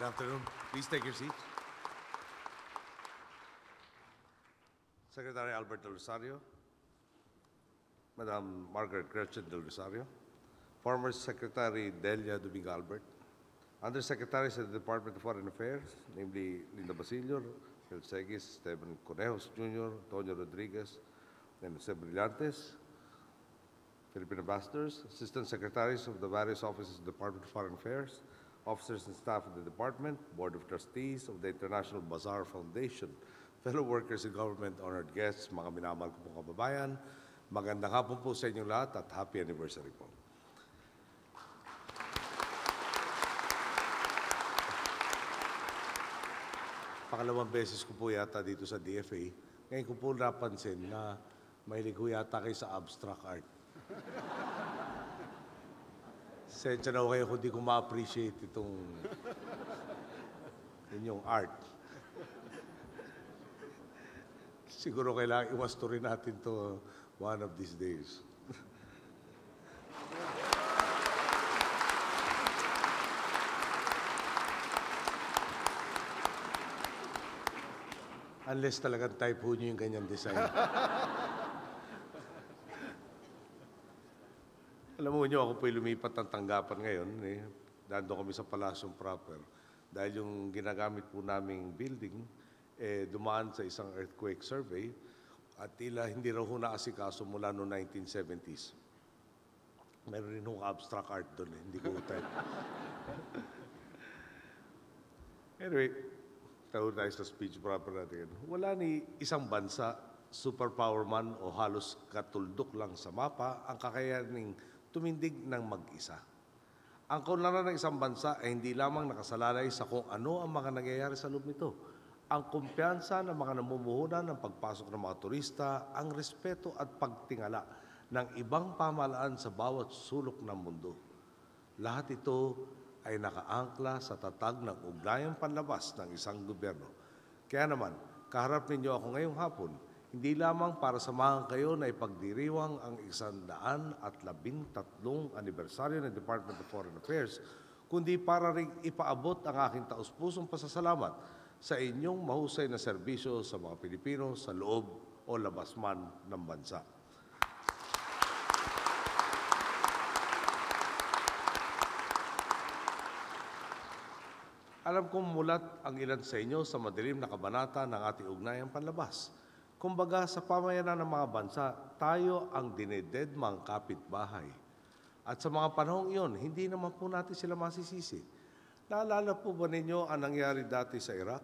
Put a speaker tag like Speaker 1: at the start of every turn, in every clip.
Speaker 1: Good afternoon. Please take your seats. Secretary Albert Del Rosario, Madam Margaret Gretchen Del Rosario, former Secretary Delia Domingo Albert, Undersecretaries of the Department of Foreign Affairs, namely Linda Basilio, Mel Seguis, Esteban Conejos Jr., Antonio Rodriguez, and Jose Brillantes, Philippine ambassadors, Assistant Secretaries of the various offices of the Department of Foreign Affairs, officers and staff of the Department, Board of Trustees of the International Bazaar Foundation, fellow workers in government, honored guests, mga minamahal ko pong kababayan, magandang hapon po sa inyong lahat at happy anniversary po. Pangalawang beses ko po yata dito sa DFA. Ngayon ko po napansin na mahilig ko yata kayo sa abstract art. Sensya na kayo kung di ko ma-appreciate itong inyong art. Siguro kailangan iwasto rin natin to one of these days. Unless talagang type ho nyo yung ganyang design. Alam mo nyo, ako po'y lumipat ng tanggapan ngayon. Dando kami sa Palasyong proper. Dahil yung ginagamit po naming building, dumaan sa isang earthquake survey at tila hindi raw ho naasikaso mula noong 1970s. Meron rin hong abstract art doon. Hindi ko type. Anyway, tawag tayo sa speech proper natin. Wala ni isang bansa, superpower man o halos katuldok lang sa mapa, ang kakayaning tumindig ng mag-isa. Ang kaunlaran ng isang bansa ay hindi lamang nakasalalay sa kung ano ang mga nangyayari sa loob nito. Ang kumpiyansa ng mga namumuhunan ng pagpasok ng mga turista, ang respeto at pagtingala ng ibang pamahalaan sa bawat sulok ng mundo. Lahat ito ay nakaangkla sa tatag ng ugnayang panlabas ng isang gobyerno. Kaya naman, kaharap ninyo ako ngayong hapon, hindi lamang para samahan kayo na ipagdiriwang ang 113 anibersaryo ng Department of Foreign Affairs, kundi para rin ipaabot ang aking taus-pusong pasasalamat sa inyong mahusay na serbisyo sa mga Pilipino sa loob o labas man ng bansa. Alam kong mulat ang ilan sa inyo sa madilim na kabanata ng ating ugnayang panlabas. Kumbaga, sa pamayanan ng mga bansa, tayo ang dinededmang kapitbahay. At sa mga panahong iyon, hindi naman po natin sila masisisi. Naalala po ba ninyo ang nangyari dati sa Iraq?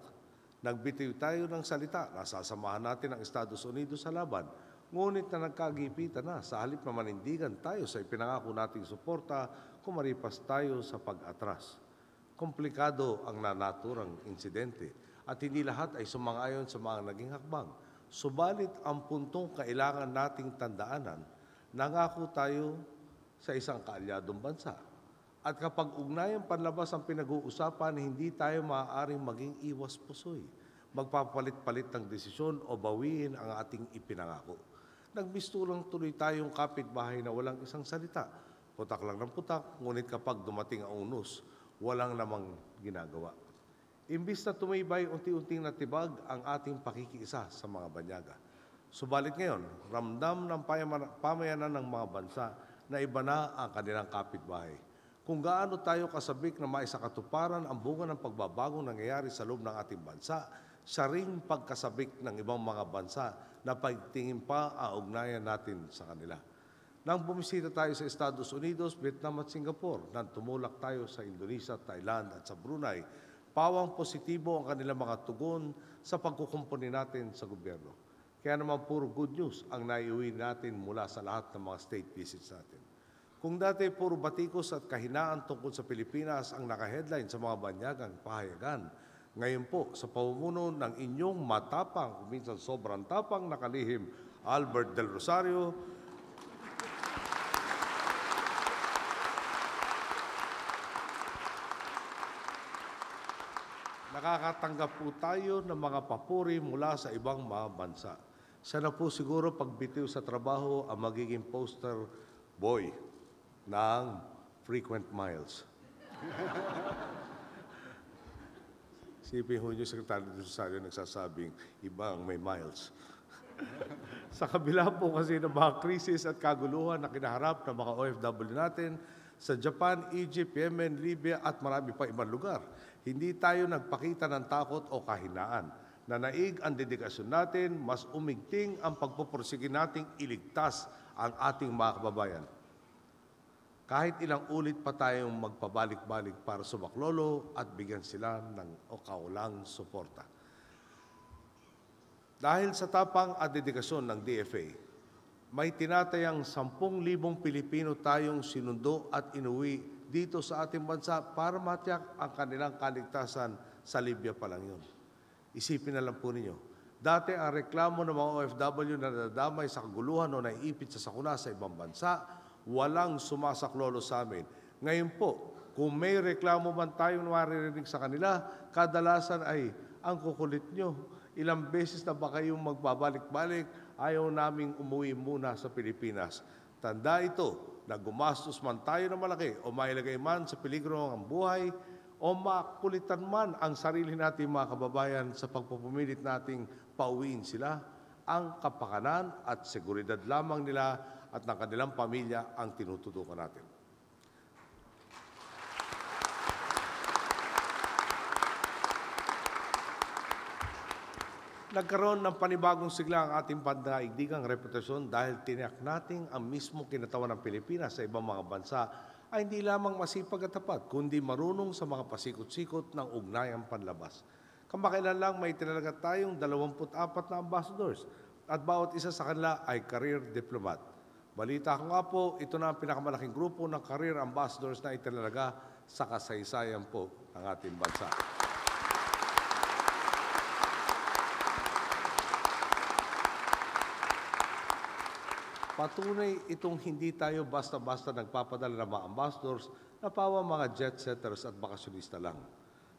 Speaker 1: Nagbitiw tayo ng salita, nasasamahan natin ang Estados Unidos sa laban. Ngunit na nagkagipitan na, sa halip na manindigan tayo sa ipinangako nating suporta, kumaripas tayo sa pag-atras. Komplikado ang nanaturang insidente at hindi lahat ay sumang-ayon sa mga naging hakbang. Subalit ang puntong kailangan nating tandaanan, nangako tayo sa isang kaalyadong bansa. At kapag ugnayang panlabas ang pinag-uusapan, hindi tayo maaaring maging iwas pusoy. Magpapalit-palit ng desisyon o bawiin ang ating ipinangako. Nagbistulang tuloy tayong kapitbahay na walang isang salita. Putak lang ng putak, ngunit kapag dumating ang unos, walang namang ginagawa. Imbis na tumibay, unti-unting natibag ang ating pakikiisa sa mga banyaga. Subalit ngayon, ramdam ng pamayanan ng mga bansa na iba na ang kanilang kapitbahay. Kung gaano tayo kasabik na maisakatuparan ang bunga ng pagbabagong nangyayari sa loob ng ating bansa, siya ring pagkasabik ng ibang mga bansa na pagtingin pa ang ugnayan natin sa kanila. Nang bumisita tayo sa Estados Unidos, Vietnam at Singapore, nang tumulak tayo sa Indonesia, Thailand at sa Brunei, pawang positibo ang kanilang mga tugon sa pagkukumpuni natin sa gobyerno. Kaya naman puro good news ang naiuwi natin mula sa lahat ng mga state visits natin. Kung dati puro batikos at kahinaan tungkol sa Pilipinas ang naka-headline sa mga banyagang pahayagan, ngayon po sa pamumuno ng inyong matapang, minsan sobrang tapang nakalihim, Albert Del Rosario, nakakatanggap po tayo ng mga papuri mula sa ibang mga bansa. Siya na po siguro pagbitiw sa trabaho ang magiging poster boy ng frequent miles. Isipin ho niyo, Secretary de Rosario nagsasabing iba ang may miles. Sa kabila po kasi ng mga krisis at kaguluhan na kinaharap ng mga OFW natin sa Japan, Egypt, Yemen, Libya at marami pa ibang lugar, hindi tayo nagpakita ng takot o kahinaan. Nanaig ang dedikasyon natin, mas umigting ang pagpupursige nating iligtas ang ating mga kababayan. Kahit ilang ulit pa tayong magpabalik-balik para sumaklolo at bigyan sila ng kaulang suporta. Dahil sa tapang at dedikasyon ng DFA, may tinatayang 10,000 Pilipino tayong sinundo at inuwi dito sa ating bansa para matiyak ang kanilang kaligtasan sa Libya pa lang yun. Isipin na lang po ninyo, dati ang reklamo ng mga OFW na nadadamay sa kaguluhan o naiipit sa sakuna sa ibang bansa, walang sumasaklolo sa amin. Ngayon po, kung may reklamo man tayong maririnig sa kanila, kadalasan ay, ang kukulit nyo, ilang beses na ba kayong magbabalik-balik, ayaw naming umuwi muna sa Pilipinas. Tanda ito na gumastos man tayo ng malaki o mailagay man sa peligro ang buhay o makulitan man ang sarili nating mga kababayan sa pagpupumilit nating pauwiin sila, ang kapakanan at seguridad lamang nila at ng kanilang pamilya ang tinututukan natin. Nagkaroon ng panibagong sigla ang ating pandaigdigang reputasyon dahil tiniyak natin ang mismo kinatawan ng Pilipinas sa ibang mga bansa ay hindi lamang masipag at tapat, kundi marunong sa mga pasikot-sikot ng ugnayang panlabas. Kamakailan lang may tinalaga tayong 24 na ambassadors at bawat isa sa kanila ay career diplomat. Balita ko nga po, ito na ang pinakamalaking grupo ng career ambassadors na itinalaga sa kasaysayan po ng ating bansa. Patunay itong hindi tayo basta-basta nagpapadala ng mga ambassadors na pawang mga jet-setters at bakasyonista lang.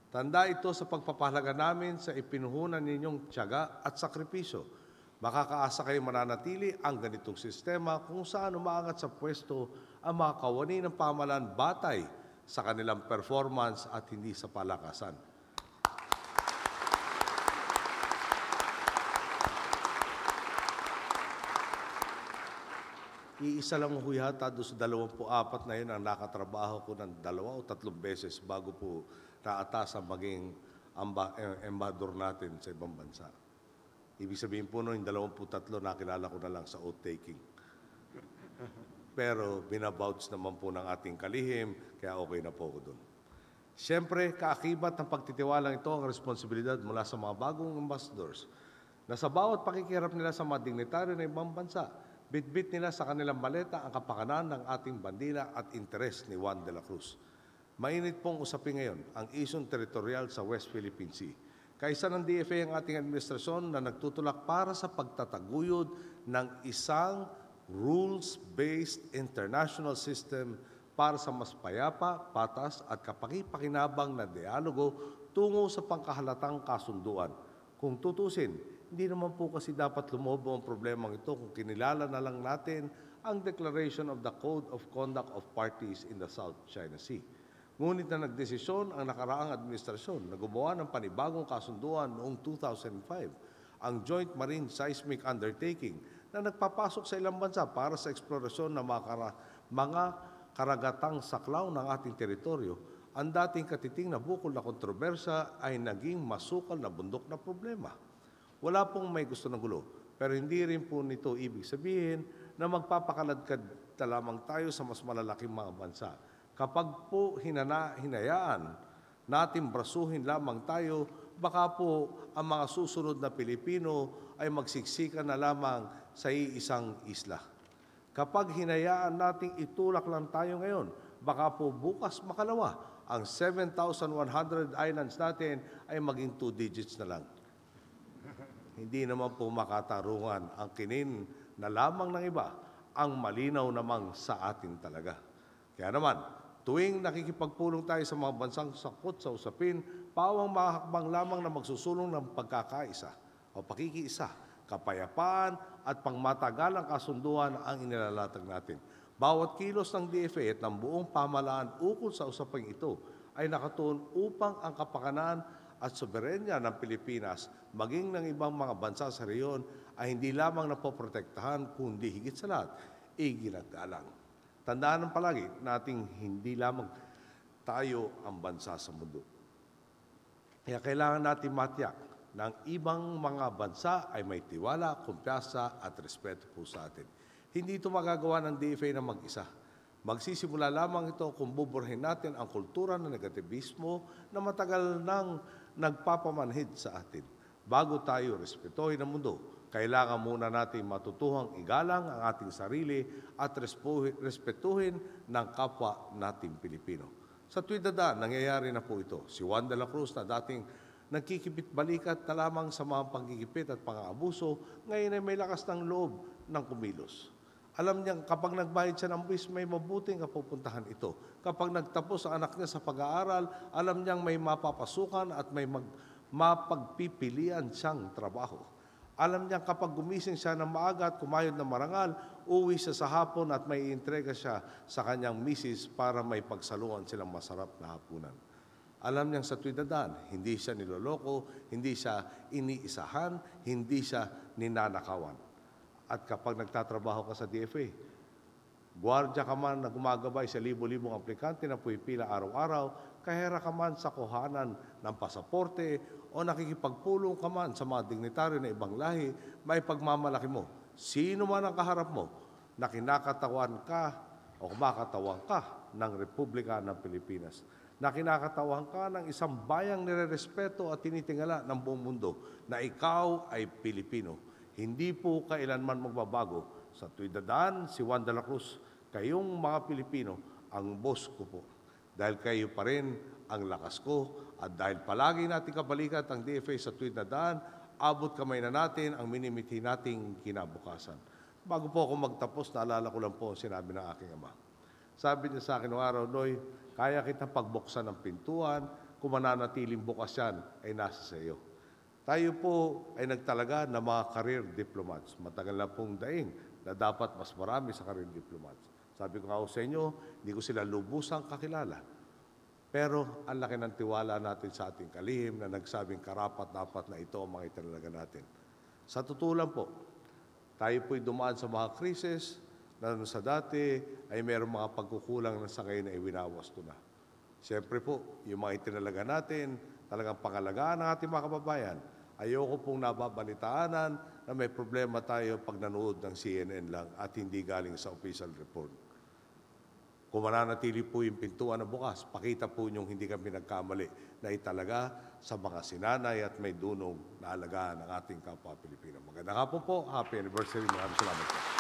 Speaker 1: Tanda ito sa pagpapahalaga namin sa ipinuhunan ninyong tiyaga at sakripisyo. Makakaasa kayo mananatili ang ganitong sistema kung saan umaangat sa pwesto ang mga kawani ng pamahalaan batay sa kanilang performance at hindi sa palakasan. Iisa lang ho yata doon sa 24 na yun ang nakatrabaho ko ng 2 o 3 beses bago po naatasan maging embador natin sa ibang bansa. Ibig sabihin po noon, yung 23 nakilala ko na lang sa oath-taking. Pero binabouch naman po ng ating kalihim, kaya okay na po ako doon. Siyempre, kaakibat ng pagtitiwalang ito ang responsibilidad mula sa mga bagong ambassadors na sa bawat pakikirap nila sa mga dignitaryo ng ibang bansa, bitbit nila sa kanilang maleta ang kapakanan ng ating bandila at interes ni Juan de la Cruz. Mainit pong usapin ngayon ang isyong teritorial sa West Philippine Sea. Kaisa ng DFA ang ating administrasyon na nagtutulak para sa pagtataguyod ng isang rules-based international system para sa mas payapa, patas at kapaki-pakinabang na dialogo tungo sa pangkahalatang kasunduan. Kung tutusin, hindi naman po kasi dapat lumobo ang problemang ito kung kinilala na lang natin ang Declaration of the Code of Conduct of Parties in the South China Sea. Ngunit na nagdesisyon ang nakaraang administrasyon na gumawa ng panibagong kasunduan noong 2005, ang Joint Marine Seismic Undertaking na nagpapasok sa ilang bansa para sa eksplorasyon ng mga karagatang saklaw ng ating teritoryo. Ang dating katiting na bukol na kontrobersya ay naging masukal na bundok na problema. Wala pong may gusto ng gulo, pero hindi rin po nito ibig sabihin na magpapakaladkad na lamang tayo sa mas malalaking mga bansa. Kapag po hinayaan natin brasuhin lamang tayo, baka po ang mga susunod na Pilipino ay magsiksikan na lamang sa iisang isla. Kapag hinayaan nating itulak lang tayo ngayon, baka po bukas makalawa, ang 7,100 islands natin ay maging 2 digits na lang. Hindi naman po makatarungan ang kinin na lamang ng iba, ang malinaw namang sa atin talaga. Kaya naman, tuwing nakikipagpulong tayo sa mga bansang sakot sa usapin, pawang mahakbang lamang na magsusulong ng pagkakaisa o pakikiisa, kapayapaan at pangmatagalang kasunduan ang inilalatag natin. Bawat kilos ng DFA at ng buong pamahalaan ukol sa usaping ito ay nakatuon upang ang kapakanan at soberenya ng Pilipinas, maging ng ibang mga bansa sa rehiyon, ay hindi lamang napoprotektahan, kundi higit sa lahat, iginagalang. Tandaan ng palagi nating hindi lamang tayo ang bansa sa mundo. Kaya kailangan natin matiyak na ang ibang mga bansa ay may tiwala, kumpiyansa at respeto po sa atin. Hindi ito magagawa ng DFA na mag-isa. Magsisimula lamang ito kung buburhin natin ang kultura ng negativismo na matagal nang nagpapamanhid sa atin. Bago tayo respetuhin ang mundo, kailangan muna natin matutuhang igalang ang ating sarili at respetuhin ng kapwa nating Pilipino. Sa tuwing dadaan, nangyayari na po ito. Si Juan de la Cruz na dating nagkikipit-balikat na lamang sa mga pagkikipit at pang-aabuso, ngayon ay may lakas ng loob ng kumilos. Alam niyang kapag nagbayad siya ng buwis, may mabuting kapupuntahan ito. Kapag nagtapos ang anak niya sa pag-aaral, alam niyang may mapapasukan at may mapagpipilian siyang trabaho. Alam niyang kapag gumising siya ng maaga at kumayod ng marangal, uwi siya sa hapon at may entrega siya sa kanyang misis para may pagsaluhan silang masarap na hapunan. Alam niyang sa tuwing dadaan, hindi siya niloloko, hindi siya iniisahan, hindi siya ninanakawan. At kapag nagtatrabaho ka sa DFA, gwardiya ka man na gumagabay sa libo-libong aplikante na pumipila araw-araw, kahera ka man sa kuhanan ng pasaporte o nakikipagpulong ka man sa mga dignitaryo na ibang lahi, may pagmamalaki mo. Sino man ang kaharap mo na kinakatawan ka o kumakatawan ka ng Republika ng Pilipinas, na kinakatawan ka ng isang bayang nirerespeto at tinitingala ng buong mundo na ikaw ay Pilipino. Hindi po kailanman magbabago. Sa tuwing dadaan, si Juan de la Cruz, kayong mga Pilipino, ang boss ko po. Dahil kayo pa rin ang lakas ko at dahil palagi natin kabalikat ang DFA sa tuwing dadaan, abot kamay na natin ang minimithi nating kinabukasan. Bago po ako magtapos, naalala ko lang po ang sinabi ng aking ama. Sabi niya sa akin noong araw, Noy, kaya kitang pagbuksan ng pintuan, kung mananatiling bukas yan, ay nasa sa iyo. Tayo po ay nagtalaga ng mga career diplomats. Matagal na pong daing na dapat mas marami sa career diplomats. Sabi ko nga sa inyo, hindi ko sila lubusang kakilala. Pero ang laki ng tiwala natin sa ating kalihim na nagsabing karapat-dapat na ito ang mga itinalaga natin. Sa totoo lang po, tayo po'y dumaan sa mga krisis na sa dati ay mayroong mga pagkukulang na sa ngayon ay winawasto na. Siyempre po, yung mga itinalaga natin, talagang pangalagaan ng ating mga kababayan. Ayoko pong nababalitaanan na may problema tayo pag nanood ng CNN lang at hindi galing sa official report. Kung mananatili po yung pintuan na bukas, pakita po niyong hindi kami nagkamali na italaga sa mga sinanay at may dunong na alagaan ng ating kapwa Pilipino. Magandang hapon po. Happy anniversary. Maraming salamat po.